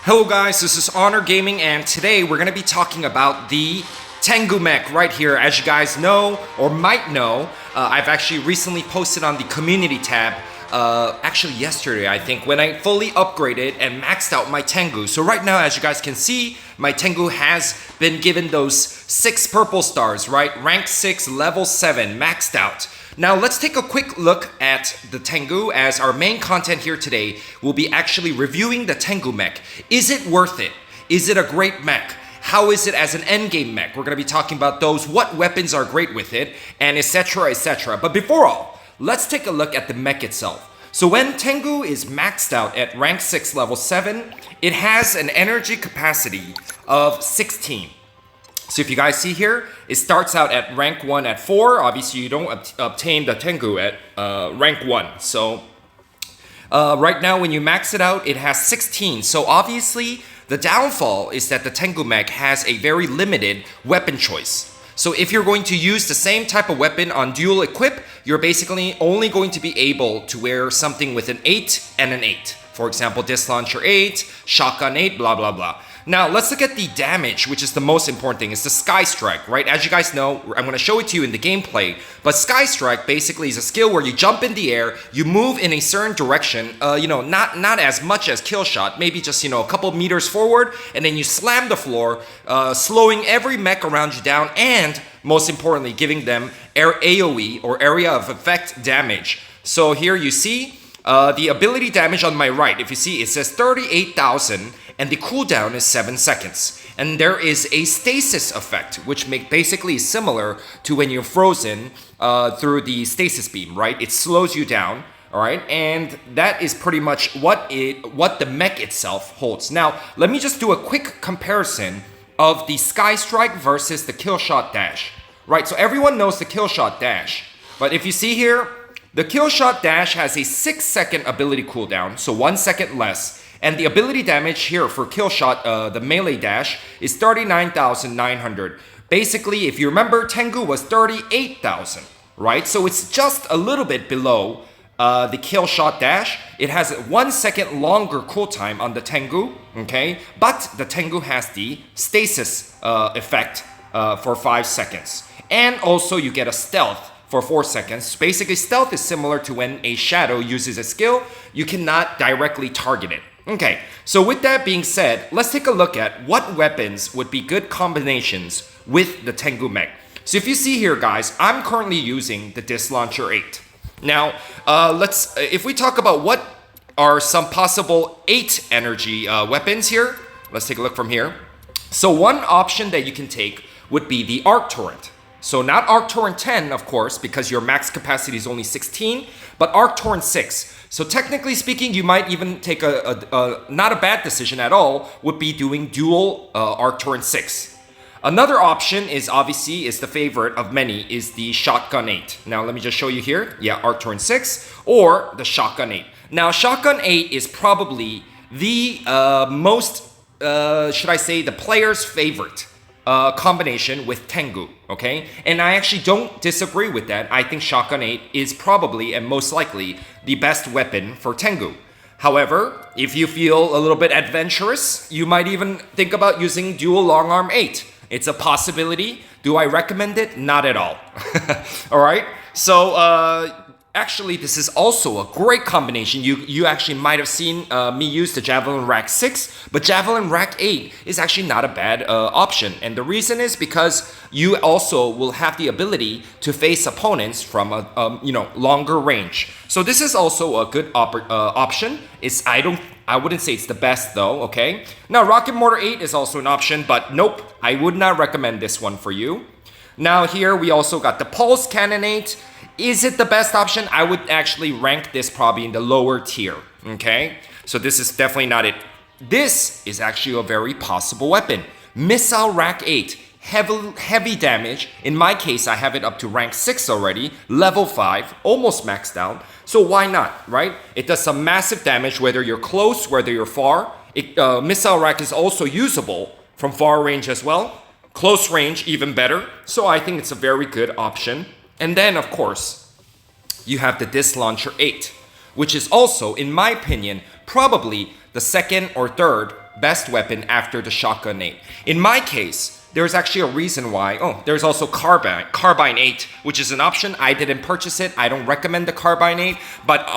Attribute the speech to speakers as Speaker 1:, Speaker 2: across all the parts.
Speaker 1: Hello guys, this is Honor Gaming and today we're going to be talking about the Tengu Mech right here. As you guys know or might know, I've actually recently posted on the community tab, actually yesterday I think, when I fully upgraded and maxed out my Tengu. So right now, as you guys can see, my Tengu has been given those 6 purple stars, right? Rank 6, level 7, maxed out. Now let's take a quick look at the Tengu, as our main content here today will be actually reviewing the Tengu Mech. Is it worth it? Is it a great mech? How is it as an endgame mech? We're going to be talking about those, what weapons are great with it, and etc, etc. But before all, let's take a look at the mech itself. So when Tengu is maxed out at rank 6 level 7, it has an energy capacity of 16. So if you guys see here, it starts out at rank 1 at 4. Obviously, you don't obtain the Tengu at rank 1. So right now, when you max it out, it has 16. So obviously, the downfall is that the Tengu Mech has a very limited weapon choice. So if you're going to use the same type of weapon on dual equip, you're basically only going to be able to wear something with an 8 and an 8. For example, disc launcher 8, shotgun 8, blah, blah, blah. Now, let's look at the damage, which is the most important thing. It's the Sky Strike, right? As you guys know, I'm going to show it to you in the gameplay. But Sky Strike basically is a skill where you jump in the air, you move in a certain direction, not as much as Kill Shot, maybe just, a couple meters forward, and then you slam the floor, slowing every mech around you down, and most importantly, giving them AoE, or area of effect damage. So here you see the ability damage on my right. If you see, it says 38,000, and the cooldown is 7 seconds. And there is a stasis effect, which basically is similar to when you're frozen through the stasis beam, right? It slows you down, all right? And that is pretty much what the mech itself holds. Now, let me just do a quick comparison of the Sky Strike versus the Kill Shot Dash, right? So everyone knows the Kill Shot Dash, but if you see here, the Kill Shot Dash has a 6-second ability cooldown, so 1 second less. And the ability damage here for Kill Shot, the melee dash, is 39,900. Basically, if you remember, Tengu was 38,000, right? So it's just a little bit below the Kill Shot dash. It has a 1 second longer cooltime on the Tengu, okay? But the Tengu has the stasis effect for 5 seconds. And also you get a stealth for 4 seconds. Basically, stealth is similar to when a shadow uses a skill, you cannot directly target it. Okay, so with that being said, let's take a look at what weapons would be good combinations with the Tengu Mech. So if you see here, guys, I'm currently using the Disc Launcher 8. Now, if we talk about what are some possible 8 energy weapons here, let's take a look from here. So one option that you can take would be the Arc Torrent. So not Arc Torrent 10, of course, because your max capacity is only 16, but Arc Torrent 6. So technically speaking, you might even take not a bad decision at all, would be doing dual Arc Torrent 6. Another option is the favorite of many, is the Shotgun 8. Now let me just show you here. Yeah, Arc Torrent 6 or the Shotgun 8. Now Shotgun 8 is probably the most, should I say, the player's favorite combination with Tengu, okay? And I actually don't disagree with that. I think Shotgun 8 is probably and most likely the best weapon for Tengu. However, if you feel a little bit adventurous, you might even think about using dual long arm 8. It's a possibility. Do I recommend it? Not at all. All right? So, actually, this is also a great combination. You actually might have seen me use the Javelin Rack 6, but Javelin Rack 8 is actually not a bad option. And the reason is because you also will have the ability to face opponents from a longer range. So this is also a good option. I wouldn't say it's the best though, okay? Now, Rocket Mortar 8 is also an option, but nope, I would not recommend this one for you. Now here we also got the Pulse Cannon 8. Is it the best option? I would actually rank this probably in the lower tier, okay? So this is definitely not it. This is actually a very possible weapon. Missile Rack 8, heavy damage. In my case, I have it up to rank 6 already, level 5, almost maxed out. So why not, right? It does some massive damage whether you're close, whether you're far. Missile Rack is also usable from far range as well. Close range, even better. So I think it's a very good option. And then, of course, you have the Disc Launcher 8, which is also, in my opinion, probably the second or third best weapon after the Shotgun 8. In my case, there's actually a reason why. Oh, there's also Carbine 8, which is an option. I didn't purchase it. I don't recommend the Carbine 8. But,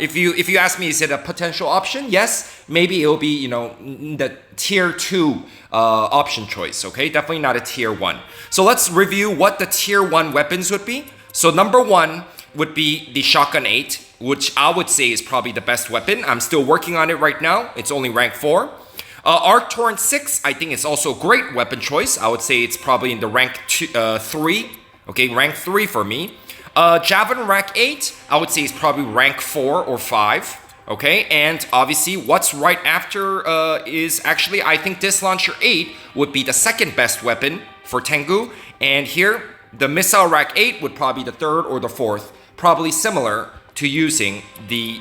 Speaker 1: if you ask me, is it a potential option? Yes, maybe it'll be, the tier 2 option choice, okay? Definitely not a tier 1. So let's review what the tier 1 weapons would be. So number 1 would be the Shotgun 8, which I would say is probably the best weapon. I'm still working on it right now. It's only rank 4. Arc Torrent 6, I think it's also a great weapon choice. I would say it's probably in the rank 3. Okay, rank 3 for me. Javelin Rack 8, I would say it's probably rank 4 or 5. Okay, and obviously what's right after is actually, I think Disc Launcher 8 would be the second best weapon for Tengu. And here, the Missile Rack 8 would probably be the third or the fourth. Probably similar to using the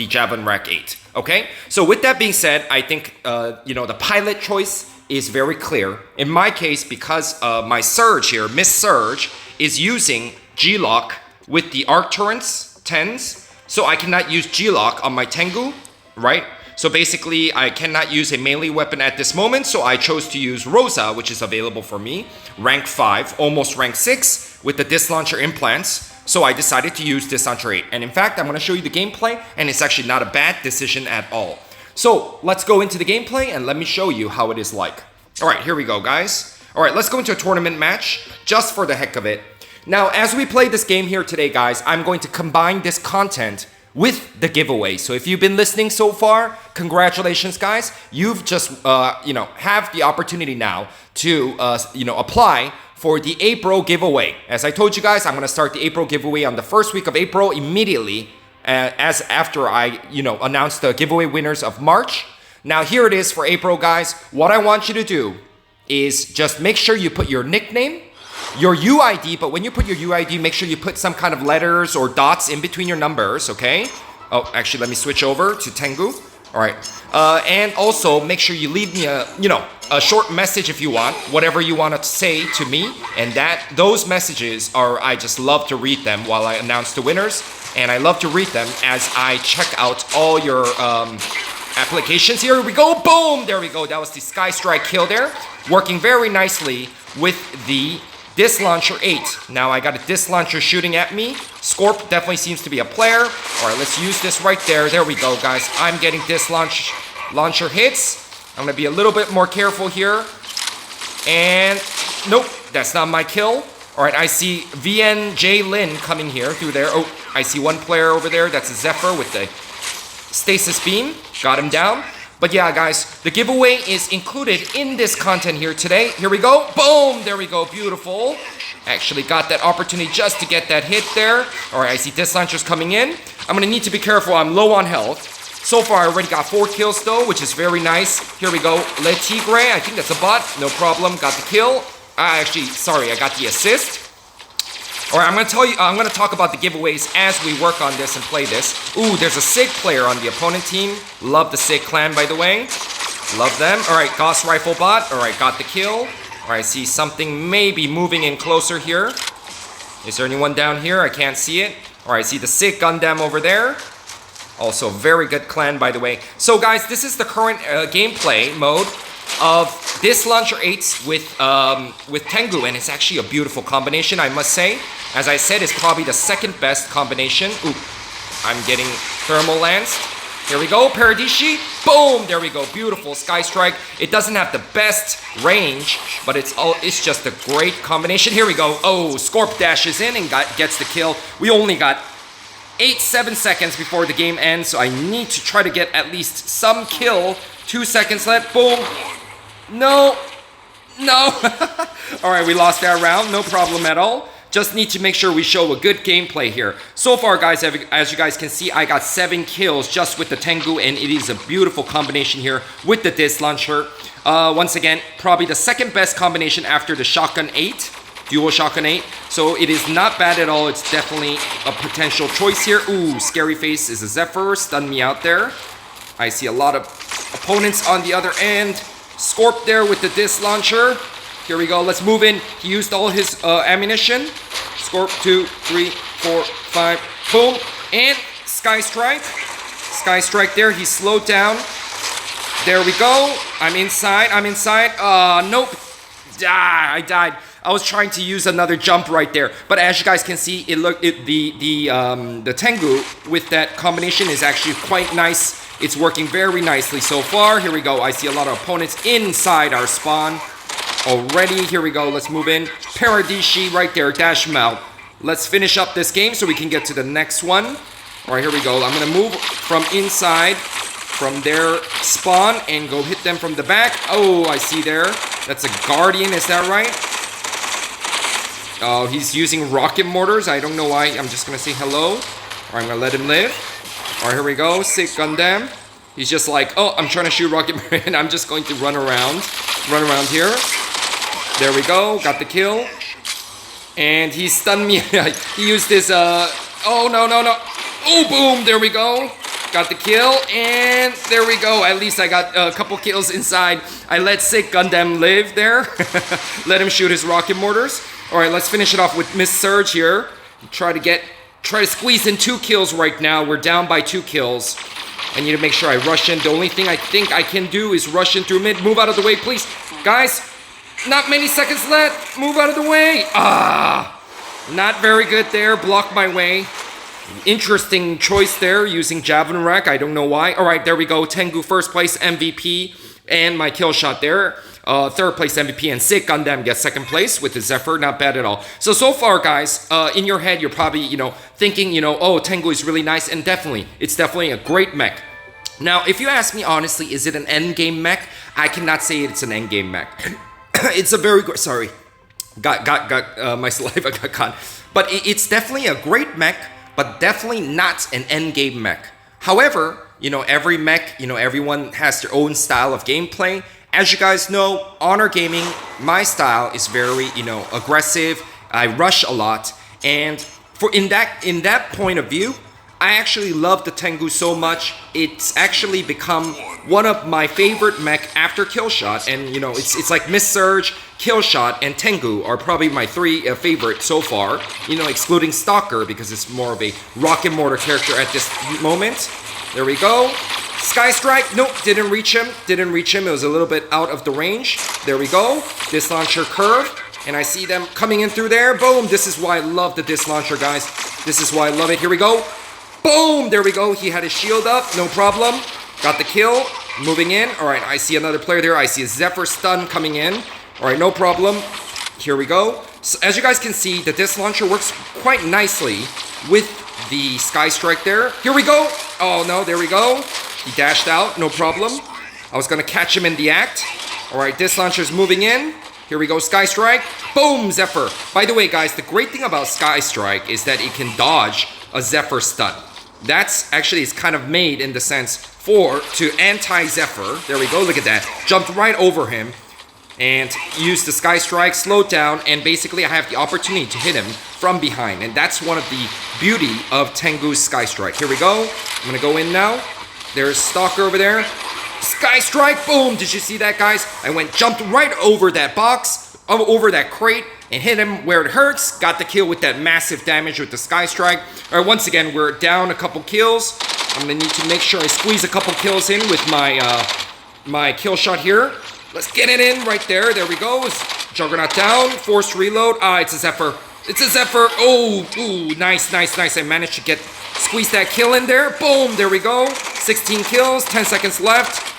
Speaker 1: Javelin Rack 8. Okay, so with that being said, I think the pilot choice is very clear. In my case, because my Surge here, Miss Surge, is using G-Lock with the Arc Torrents 10s, so I cannot use G-Lock on my Tengu, right? So basically, I cannot use a melee weapon at this moment, so I chose to use Rosa, which is available for me, rank 5, almost rank 6, with the Disc Launcher implants. So I decided to use Disc Launcher 8. And in fact, I'm going to show you the gameplay, and it's actually not a bad decision at all. So let's go into the gameplay, and let me show you how it is like. All right, here we go, guys. All right, let's go into a tournament match, just for the heck of it. Now, as we play this game here today, guys, I'm going to combine this content with the giveaway. So if you've been listening so far, congratulations, guys. You've just, have the opportunity now to, apply for the April giveaway. As I told you guys, I'm going to start the April giveaway on the first week of April immediately as after I, announce the giveaway winners of March. Now here it is for April, guys. What I want you to do is just make sure you put your nickname, your UID, but when you put your UID, make sure you put some kind of letters or dots in between your numbers, okay? Oh, actually, let me switch over to Tengu. All right. And also make sure you leave me a short message if you want, whatever you want to say to me. And those messages I just love to read them while I announce the winners. And I love to read them as I check out all your applications. Here we go. Boom. There we go. That was the Sky Strike kill there. Working very nicely with the Disc Launcher 8. Now I got a Disc Launcher shooting at me. Scorp definitely seems to be a player. All right, let's use this right there. There we go, guys. I'm getting Disc Launcher hits. I'm going to be a little bit more careful here. And nope, that's not my kill. All right, I see VNJ Lin coming here through there. Oh, I see one player over there. That's a Zephyr with the Stasis Beam. Got him down. But yeah, guys, the giveaway is included in this content here today. Here we go. Boom! There we go. Beautiful. Actually got that opportunity just to get that hit there. All right, I see Disc Launchers coming in. I'm going to need to be careful. I'm low on health. So far, I already got 4 kills, though, which is very nice. Here we go. Le Tigre. I think that's a bot. No problem. Got the kill. I got the assist. All right, I'm going to talk about the giveaways as we work on this and play this. Ooh, there's a SIG player on the opponent team. Love the SIG clan, by the way. Love them. All right, Gauss Rifle bot. All right, got the kill. All right, I see something maybe moving in closer here. Is there anyone down here? I can't see it. All right, I see the SIG Gundam over there. Also, very good clan, by the way. So, guys, this is the current gameplay mode of Disc Launcher 8s with Tengu, and it's actually a beautiful combination, I must say. As I said, it's probably the second best combination. Ooh, I'm getting thermal lanced. Here we go, Paradishi. Boom, there we go, beautiful Sky Strike. It doesn't have the best range, but it's just a great combination. Here we go. Oh, Scorp dashes in and gets the kill. We only got 7 seconds before the game ends, so I need to try to get at least some kill. 2 seconds left. Boom. No. All right, we lost that round. No problem at all. Just need to make sure we show a good gameplay here. So far, guys, as you guys can see, I got 7 kills just with the Tengu, and it is a beautiful combination here with the Disc Launcher. Once again, probably the second best combination after the Shotgun 8. Dual Shotgun 8. So it is not bad at all. It's definitely a potential choice here. Ooh, Scary Face is a Zephyr. Stunned me out there. I see a lot of opponents on the other end. Scorp there with the Disc Launcher. Here we go. Let's move in. He used all his ammunition. Scorp 2, 3, 4, 5. Boom. And Sky Strike. Sky Strike there. He slowed down There we go. I'm inside. Nope. I died. I was trying to use another jump right there, but as you guys can see, the Tengu with that combination is actually quite nice. It's working very nicely so far. Here we go. I see a lot of opponents inside our spawn already. Here we go. Let's move in. Paradishi right there. Dash him out. Let's finish up this game so we can get to the next one. All right, here we go. I'm gonna move from inside, from their spawn, and go hit them from the back. Oh, I see there. That's a Guardian, is that right? Oh, he's using rocket mortars. I don't know why. I'm just gonna say hello. All right, I'm gonna let him live. All right, here we go. Sick Gundam. He's just like, oh, I'm trying to shoot rocket mortar, and I'm just going to run around here. There we go. Got the kill. And he stunned me. He used his, oh, no. Oh, boom. There we go. Got the kill. And there we go. At least I got a couple kills inside. I let Sick Gundam live there. Let him shoot his rocket mortars. All right, let's finish it off with Miss Surge here. Try to squeeze in 2 kills right now. We're down by 2 kills. I need to make sure I rush in. The only thing I think I can do is rush in through mid. Move out of the way, please. Guys, not many seconds left. Move out of the way. Not very good there. Blocked my way. Interesting choice there using Javelin Rack. I don't know why. All right, there we go. Tengu first place MVP and my kill shot there. Third place MVP and Sick Gundam gets second place with the Zephyr. Not bad at all. So far, guys, in your head, you're probably, thinking, oh, Tengu is really nice. And it's definitely a great mech. Now, if you ask me honestly, is it an endgame mech? I cannot say it's an endgame mech. It's a very good, sorry. Got my saliva got caught. But it's definitely a great mech, but definitely not an endgame mech. However, every mech, everyone has their own style of gameplay. As you guys know, Honor Gaming, my style is very, aggressive. I rush a lot, and in that point of view, I actually love the Tengu so much. It's actually become one of my favorite mech after Killshot, and it's like Miss Surge, Killshot, and Tengu are probably my 3 favorite so far. Excluding Stalker because it's more of a rocket mortar character at this moment. There we go. Sky Strike, nope, didn't reach him. It was a little bit out of the range. There we go. Disc Launcher curve. And I see them coming in through there. Boom. This is why I love the Disc Launcher, guys. This is why I love it. Here we go. Boom. There we go. He had his shield up. No problem. Got the kill. Moving in. All right, I see another player there. I see a Zephyr stun coming in. All right, no problem. Here we go. So as you guys can see, the Disc Launcher works quite nicely with the Sky Strike there. Here we go. Oh, no. There we go. He dashed out, no problem. I was gonna catch him in the act. All right, Disc Launcher's moving in. Here we go, Sky Strike. Boom, Zephyr. By the way, guys, the great thing about Sky Strike is that it can dodge a Zephyr stun. That's actually, it's kind of made in the sense to anti-Zephyr. There we go, look at that. Jumped right over him and used the Sky Strike, slowed down, and basically I have the opportunity to hit him from behind. And that's one of the beauty of Tengu's Sky Strike. Here we go. I'm gonna go in now. There's Stalker over there. Sky Strike, boom! Did you see that, guys? I jumped right over that box, over that crate, and hit him where it hurts. Got the kill with that massive damage with the Sky Strike. All right, once again, we're down a couple kills. I'm gonna need to make sure I squeeze a couple kills in with my kill shot here. Let's get it in right there. There we go. Juggernaut down. Forced reload. It's a Zephyr. It's a Zephyr. Oh, ooh, nice. I managed to squeeze that kill in there. Boom, there we go. 16 kills, 10 seconds left.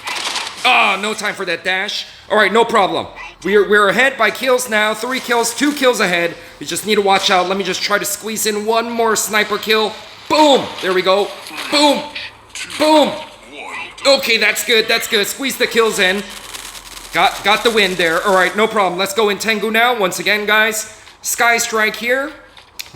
Speaker 1: No time for that dash. All right, no problem. We're ahead by kills now. 3 kills, 2 kills ahead. We just need to watch out. Let me just try to squeeze in one more sniper kill. Boom, there we go. Boom, boom. Okay, that's good. Squeeze the kills in. Got the win there. All right, no problem. Let's go in Tengu now. Once again, guys. Sky Strike here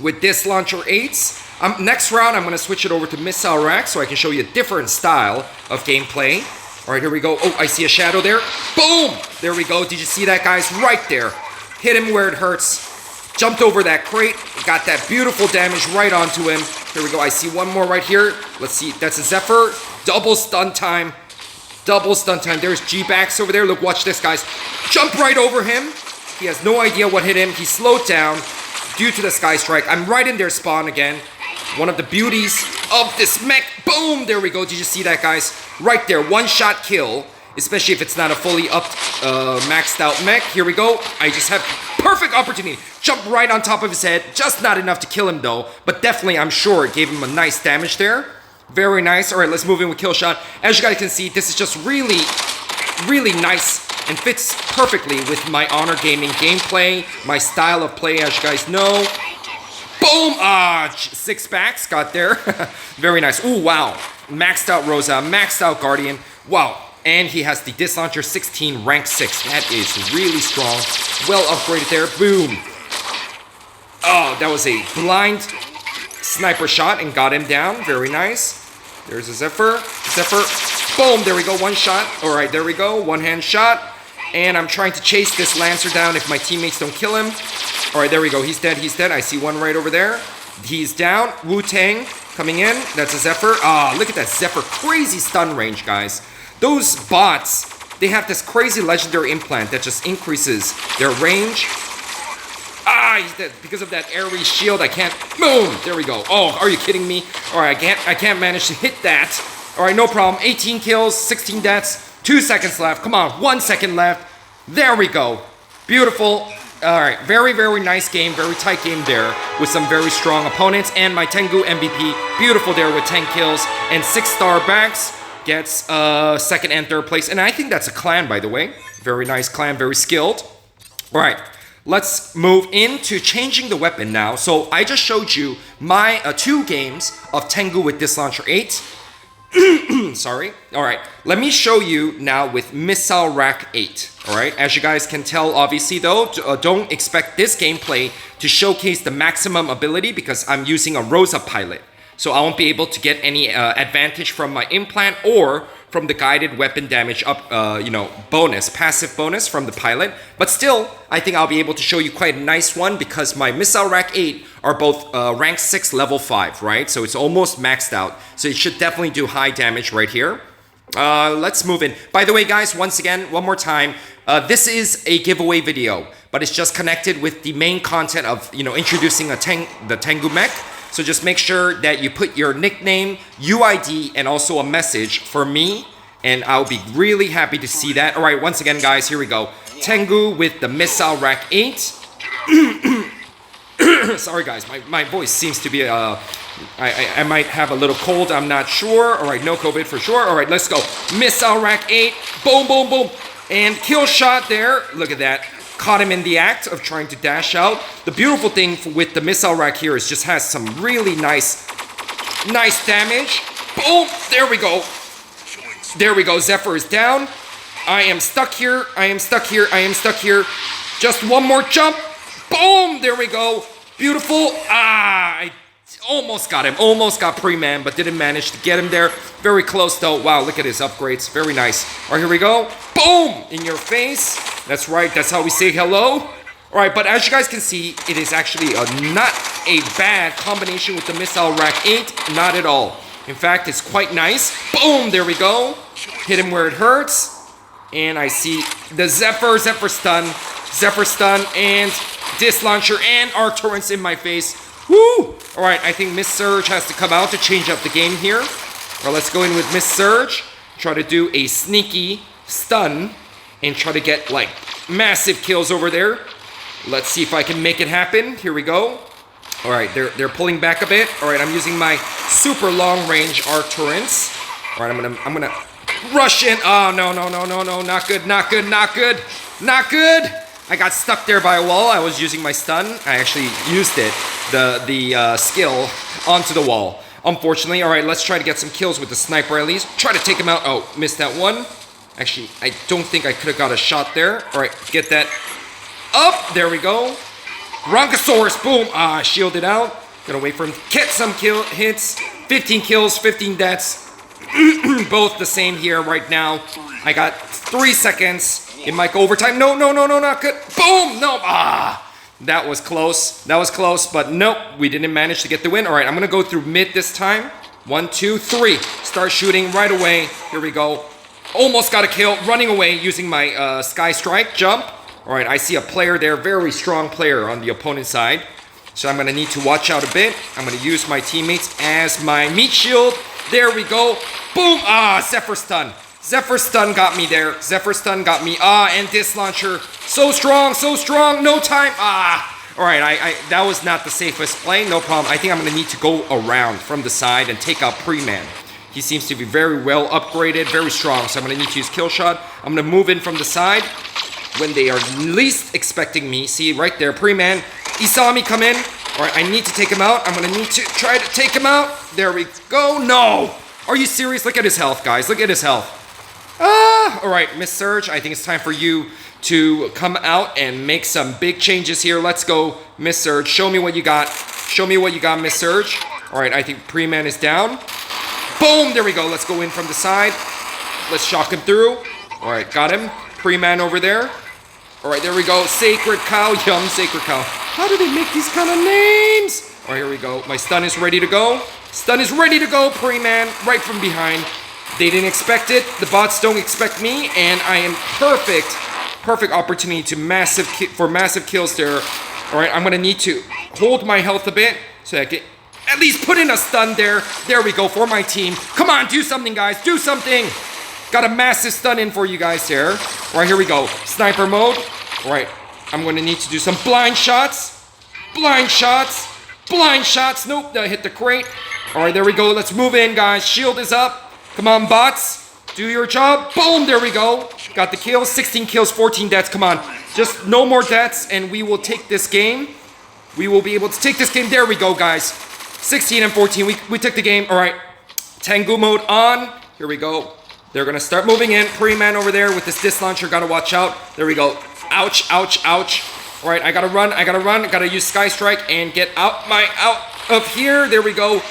Speaker 1: with Disc Launcher 8s. Next round, I'm going to switch it over to Missile Rack so I can show you a different style of gameplay. All right, here we go. Oh, I see a shadow there. Boom! There we go. Did you see that, guys? Right there. Hit him where it hurts. Jumped over that crate. Got that beautiful damage right onto him. Here we go. I see one more right here. Let's see. That's a Zephyr. Double stun time. There's G-Bax over there. Look, watch this, guys. Jump right over him. He has no idea what hit him. He slowed down due to the Sky Strike. I'm right in their spawn again. One of the beauties of this mech. Boom! There we go. Did you see that, guys? Right there. One-shot kill. especially if it's not a fully maxed out mech. Here we go. I just have perfect opportunity. Jump right on top of his head. Just not enough to kill him though, but definitely I'm sure it gave him a nice damage there. Very nice. All right, let's move in with kill shot. As you guys can see, this is just really nice and fits perfectly with my Honor Gaming gameplay, my style of play, as you guys know. Boom! 6 packs got there. Very nice. Ooh, wow. Maxed out Rosa, maxed out Guardian. Wow. And he has the Disc Launcher 16 rank 6. That is really strong. Well upgraded there. Boom. Oh, that was a blind sniper shot and got him down. Very nice. There's a Zephyr. Boom, there we go, one shot. All right, there we go, one hand shot. And I'm trying to chase this Lancer down if my teammates don't kill him. All right, there we go, he's dead. I see one right over there. He's down. Wu-Tang coming in. That's a Zephyr. Look at that Zephyr. Crazy stun range, guys. Those bots, they have this crazy legendary implant that just increases their range. He's dead. Because of that airy shield, I can't. Boom! There we go. Oh, are you kidding me? All right, I can't manage to hit that. All right, no problem. 18 kills, 16 deaths, 2 seconds left. Come on, 1 second left. There we go. Beautiful. All right, very nice game, very tight game there with some very strong opponents. And my Tengu MVP, beautiful there with 10 kills and 6-star backs. Gets second and third place. And I think that's a clan, by the way. Very nice clan, very skilled. All right. Let's move into changing the weapon now. So I just showed you my 2 games of Tengu with Disc Launcher 8. Sorry. All right. Let me show you now with Missile Rack 8. All right. As you guys can tell, obviously, though, don't expect this gameplay to showcase the maximum ability because I'm using a Rosa pilot. So I won't be able to get any advantage from my implant or from the guided weapon damage bonus, passive bonus from the pilot. But still, I think I'll be able to show you quite a nice one because my Missile Rack 8 are both rank 6 level 5, right? So it's almost maxed out. So it should definitely do high damage right here. Let's move in. By the way, guys, once again, one more time, this is a giveaway video, but it's just connected with the main content of, introducing the Tengu Mech. So just make sure that you put your nickname, UID, and also a message for me, and I'll be really happy to see that. All right, once again, guys, here we go. Tengu with the Missile Rack 8. Sorry, guys, my voice seems to be, I might have a little cold, I'm not sure. All right, no COVID for sure. All right, let's go. Missile Rack 8, boom, boom, boom. And kill shot there, look at that. Caught him in the act of trying to dash out. The beautiful thing with the Missile Rack here is just has some really nice damage. Boom, there we go. There we go, Zephyr is down. I am stuck here. Just one more jump. Boom, there we go. Beautiful. I almost got him. Almost got pre-man, but didn't manage to get him there. Very close though. Wow, look at his upgrades. Very nice. All right, here we go. Boom, in your face. That's right, that's how we say hello. All right, but as you guys can see, it is actually not a bad combination with the Missile Rack 8. Not at all. In fact, it's quite nice. Boom, there we go. Hit him where it hurts. And I see the Zephyr stun, and Disc Launcher and Arc Torrents in my face. Woo! All right, I think Miss Surge has to come out to change up the game here. All right, let's go in with Miss Surge. Try to do a sneaky stun and try to get like massive kills over there. Let's see if I can make it happen. Here we go. All right, they're pulling back a bit. All right, I'm using my super long range Arc Torrents. All right, I'm gonna rush in. Oh no, not good. I got stuck there by a wall. I was using my stun. I actually used it, the skill, onto the wall. Unfortunately. All right, let's try to get some kills with the sniper at least. Try to take him out. Oh, missed that one. Actually, I don't think I could have got a shot there. All right, get that up. There we go. Bronchosaurus, boom. Shielded out. Gonna wait for him to get some hits. 15 kills, 15 deaths. Both the same here right now. I got 3 seconds. It might go overtime. No, not good. Boom, no. That was close. But nope, we didn't manage to get the win. All right, I'm gonna go through mid this time. 1, 2, 3. Start shooting right away. Here we go. Almost got a kill, running away using my Sky Strike jump. All right, I see a player there, very strong player on the opponent's side. So I'm gonna need to watch out a bit. I'm gonna use my teammates as my meat shield. There we go. Boom, Zephyr stun. Zephyr stun got me there. Zephyr stun got me. And this launcher. So strong, so strong. No time. Alright, that was not the safest play. No problem. I think I'm going to need to go around from the side and take out Pre-Man. He seems to be very well upgraded, very strong. So I'm going to need to use Kill Shot. I'm going to move in from the side when they are least expecting me. See, right there, Pre-Man. He saw me come in. Alright, I need to take him out. I'm going to need to try to take him out. There we go. No! Are you serious? Look at his health, guys. Look at his health. Alright, Miss Surge, I think it's time for you to come out and make some big changes here. Let's go, Miss Surge. Show me what you got. Show me what you got, Miss Surge. Alright, I think Pre-Man is down. Boom! There we go. Let's go in from the side. Let's shock him through. Alright, got him. Pre-Man over there. Alright, there we go. Sacred Cow. Yum, Sacred Cow. How do they make these kind of names? Alright, here we go. My stun is ready to go. Stun is ready to go, Pre-Man. Right from behind. They didn't expect it. The bots don't expect me. And I am perfect. Perfect opportunity to massive kills there. Alright, I'm going to need to hold my health a bit so I can at least put in a stun there. There we go for my team. Come on, do something, guys. Do something. Got a massive stun in for you guys there. Alright, here we go. Sniper mode. Alright, I'm going to need to do some blind shots. Blind shots. Blind shots. Nope, that hit the crate. Alright, there we go. Let's move in, guys. Shield is up. Come on, bots. Do your job. Boom, there we go. Got the kills. 16 kills, 14 deaths. Come on. Just no more deaths, and we will take this game. We will be able to take this game. There we go, guys. 16 and 14. We took the game. Alright. Tengu mode on. Here we go. They're going to start moving in. Pre-Man over there with this disc launcher. Got to watch out. There we go. Ouch, ouch, ouch. Alright, I got to run. I got to run. Got to use Sky Strike and get out of here. There we go.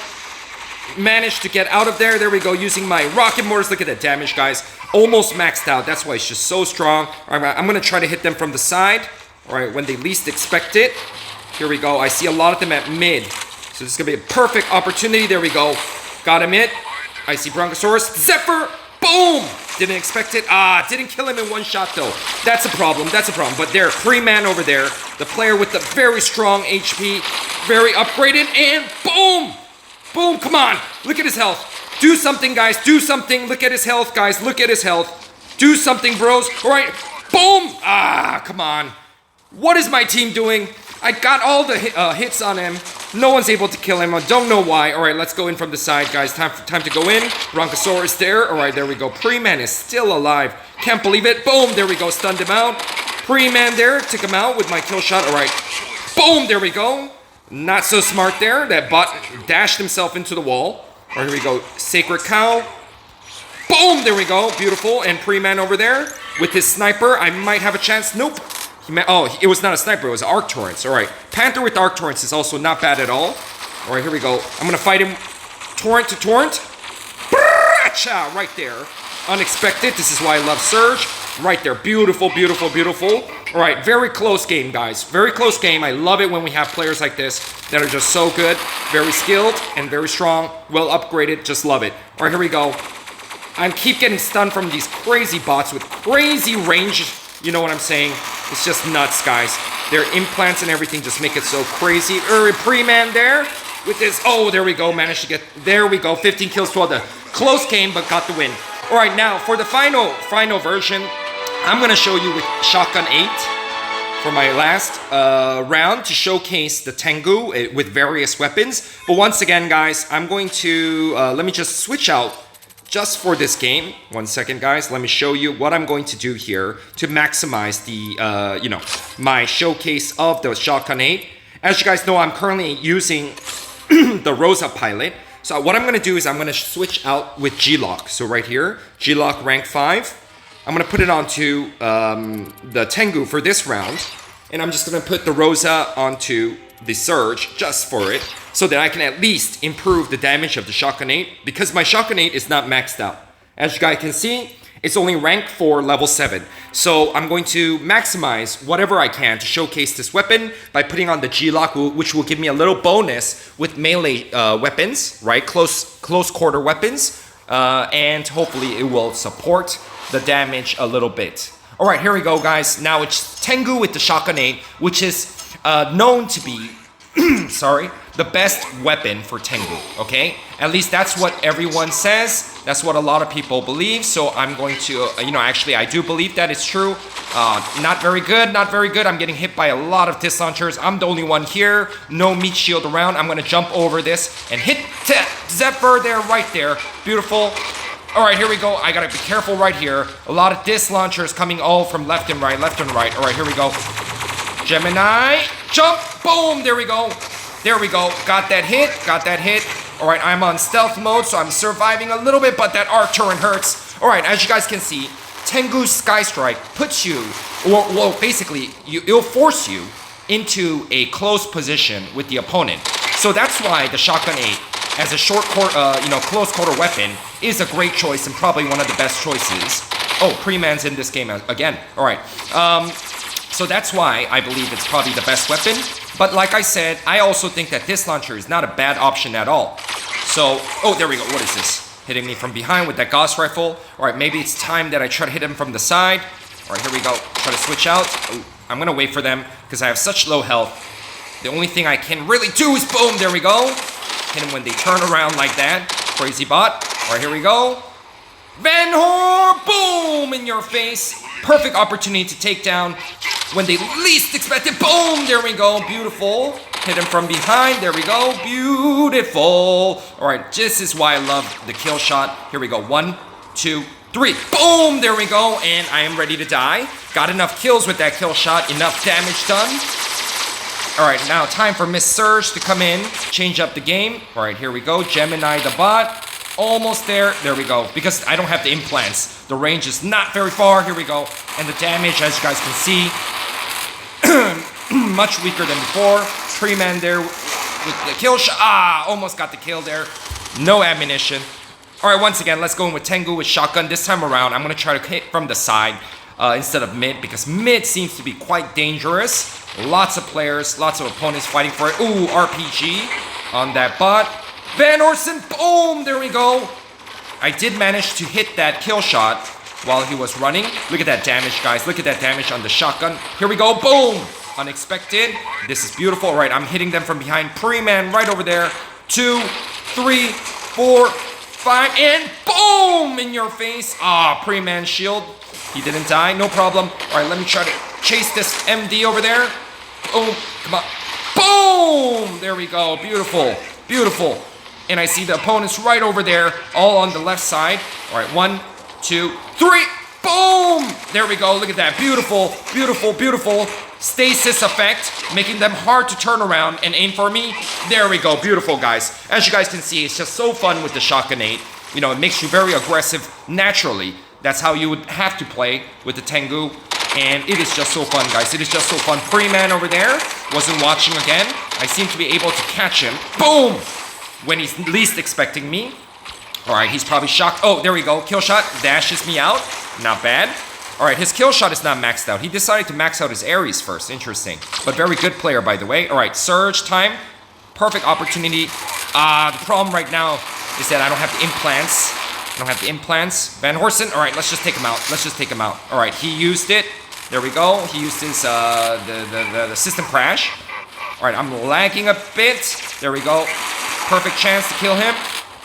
Speaker 1: Managed to get out of there. There we go. Using my rocket mortars. Look at that damage, guys. Almost maxed out. That's why it's just so strong. Alright, I'm going to try to hit them from the side. Alright, when they least expect it. Here we go. I see a lot of them at mid. So this is going to be a perfect opportunity. There we go. Got him it. I see Brontosaurus. Zephyr. Boom! Didn't expect it. Didn't kill him in one shot, though. That's a problem. That's a problem. But there, Pre-Man over there. The player with the very strong HP. Very upgraded. And boom! Boom, come on. Look at his health. Do something, guys. Do something. Look at his health, guys. Look at his health. Do something, bros. All right. Boom! Come on. What is my team doing? I got all the hits on him. No one's able to kill him. I don't know why. All right, let's go in from the side, guys. Time to go in. Brontosaurus there. All right, there we go. Pre-Man is still alive. Can't believe it. Boom, there we go. Stunned him out. Pre-Man there. Took him out with my kill shot. All right. Boom, there we go. Not so smart there. That bot dashed himself into the wall. All right, here we go. Sacred Cow. Boom, there we go. Beautiful. And Pre-Man over there with his sniper. I might have a chance. Nope. It was not a sniper. It was Arc Torrents. All right. Panther with Arc Torrents is also not bad at all. All right, here we go. I'm going to fight him torrent to torrent. Right there. Unexpected. This is why I love Surge. Right there. Beautiful, beautiful, beautiful. All right. Very close game, guys. Very close game. I love it when we have players like this that are just so good. Very skilled and very strong. Well upgraded. Just love it. All right, here we go. I keep getting stunned from these crazy bots with crazy range. You know what I'm saying? It's just nuts, guys. Their implants and everything just make it so crazy. Pre-Man there with this. Oh, there we go. Managed to get. There we go. 15 kills, 12. The close game, but got the win. All right, now for the final version, I'm going to show you with Shotgun 8 for my last round to showcase the Tengu with various weapons. But once again, guys, I'm going to, let me just switch out just for this game. 1 second, guys. Let me show you what I'm going to do here to maximize the, my showcase of the Shotgun 8. As you guys know, I'm currently using the Rosa Pilot. So what I'm going to do is I'm going to switch out with G-Lock. So right here, G-Lock rank 5. I'm going to put it onto the Tengu for this round. And I'm just going to put the Rosa onto the Surge just for it, so that I can at least improve the damage of the Shotgun 8, because my Shotgun 8 is not maxed out. As you guys can see, it's only ranked for level 7. So I'm going to maximize whatever I can to showcase this weapon by putting on the G-Lock, which will give me a little bonus with melee weapons, right? Close quarter weapons. And hopefully it will support the damage a little bit. All right, here we go, guys. Now it's Tengu with the Shotgun 8, which is known to be, the best weapon for Tengu, okay? At least that's what everyone says. That's what a lot of people believe. So I'm going to, actually I do believe that it's true. Not very good, not very good. I'm getting hit by a lot of disc launchers. I'm the only one here. No meat shield around. I'm gonna jump over this and hit Zephyr there, right there. Beautiful. All right, here we go. I gotta be careful right here. A lot of disc launchers coming all from left and right, left and right. All right, here we go. Gemini, jump, boom, there we go. There we go, got that hit, got that hit. All right, I'm on stealth mode, so I'm surviving a little bit, but that arc turret hurts. All right, as you guys can see, Tengu's Sky Strike puts you, well, basically, it'll force you into a close position with the opponent. So that's why the Shotgun 8, as a close quarter weapon, is a great choice and probably one of the best choices. Oh, Pre-Man's in this game again. All right. So that's why I believe it's probably the best weapon. But like I said, I also think that this launcher is not a bad option at all. So, oh, there we go. What is this? Hitting me from behind with that Gauss rifle. All right, maybe it's time that I try to hit him from the side. All right, here we go. Try to switch out. Oh, I'm going to wait for them because I have such low health. The only thing I can really do is boom. There we go. Hit him when they turn around like that. Crazy bot. All right, here we go. Van Hor, boom, in your face. Perfect opportunity to take down when they least expect it. Boom, there we go, beautiful. Hit him from behind, there we go, beautiful. All right, this is why I love the kill shot. Here we go, 1, 2, 3. Boom, there we go, and I am ready to die. Got enough kills with that kill shot, enough damage done. All right, now time for Miss Surge to come in, change up the game. All right, here we go, Gemini the bot. Almost there. There we go. Because I don't have the implants. The range is not very far. Here we go. And the damage, as you guys can see, much weaker than before. Pre-Man there with the kill shot. Ah, almost got the kill there. No ammunition. All right, once again, let's go in with Tengu with shotgun. This time around, I'm going to try to hit from the side instead of mid, because mid seems to be quite dangerous. Lots of players, lots of opponents fighting for it. Ooh, RPG on that bot. Van Orson, boom, there we go. I did manage to hit that kill shot while he was running. Look at that damage, guys. Look at that damage on the shotgun. Here we go, boom. Unexpected. This is beautiful. All right, I'm hitting them from behind. Pre-Man right over there. 2, 3, 4, 5, and boom, in your face. Ah, Pre-Man shield. He didn't die, no problem. All right, let me try to chase this MD over there. Boom, come on. Boom, there we go, beautiful, beautiful. And I see the opponents right over there, all on the left side. All right, 1, 2, 3, boom! There we go, look at that, beautiful, beautiful, beautiful. Stasis effect, making them hard to turn around and aim for me. There we go, beautiful, guys. As you guys can see, it's just so fun with the Shotgun 8. You know, it makes you very aggressive naturally. That's how you would have to play with the Tengu. And it is just so fun, guys. It is just so fun. Pre-Man over there wasn't watching again. I seem to be able to catch him. Boom! When he's least expecting me. All right, he's probably shocked. Oh, there we go. Kill shot dashes me out. Not bad. All right, his kill shot is not maxed out. He decided to max out his Ares first. Interesting. But very good player, by the way. All right, Surge time. Perfect opportunity. The problem right now is that I don't have the implants. I don't have the implants. Van Horsen. All right, let's just take him out. Let's just take him out. All right, he used it. There we go. He used his the system crash. All right, I'm lagging a bit. There we go. Perfect chance to kill him.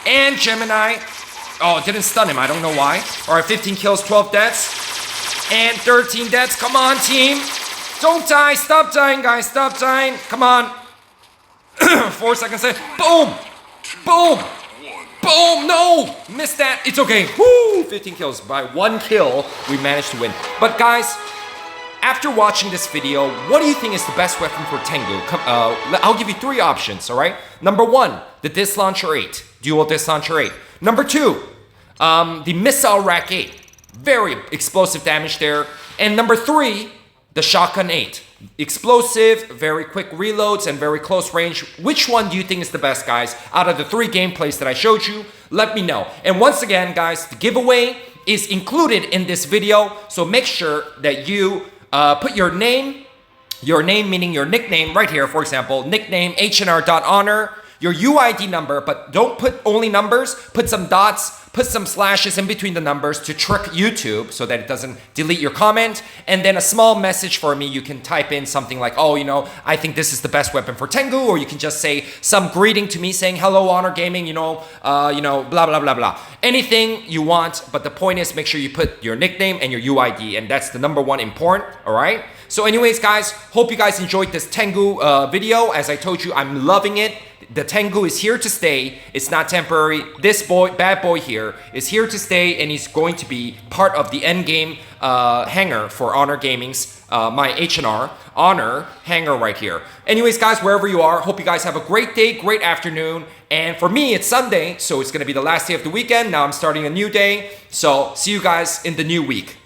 Speaker 1: And Gemini. Oh, didn't stun him. I don't know why. All right, 15 kills, 12 deaths. And 13 deaths. Come on, team. Don't die. Stop dying, guys. Stop dying. Come on. 4 seconds left. Boom. Boom. Boom. No. Missed that. It's okay. Woo. 15 kills. By 1 kill, we managed to win. But guys, after watching this video, what do you think is the best weapon for Tengu? I'll give you 3 options, all right? Number 1, the Disc Launcher 8. Dual Disc Launcher 8. Number 2, the Missile Rack 8. Very explosive damage there. And number 3, the Shotgun 8. Explosive, very quick reloads, and very close range. Which one do you think is the best, guys? Out of the 3 gameplays that I showed you, let me know. And once again, guys, the giveaway is included in this video. So make sure that you put your name meaning your nickname right here, for example, nickname HNR.honor, your UID number, but don't put only numbers, put some dots, put some slashes in between the numbers to trick YouTube so that it doesn't delete your comment. And then a small message for me, you can type in something like, oh, I think this is the best weapon for Tengu, or you can just say some greeting to me saying, hello, Honor Gaming, blah, blah, blah, blah. Anything you want, but the point is make sure you put your nickname and your UID, and that's the number one important, all right? So anyways, guys, hope you guys enjoyed this Tengu video. As I told you, I'm loving it. The Tengu is here to stay. It's not temporary. This bad boy here, is here to stay, and he's going to be part of the end game hanger for Honor Gaming's, my H&R Honor hanger right here. Anyways, guys, wherever you are, hope you guys have a great day, great afternoon. And for me, it's Sunday, so it's going to be the last day of the weekend. Now I'm starting a new day. So see you guys in the new week.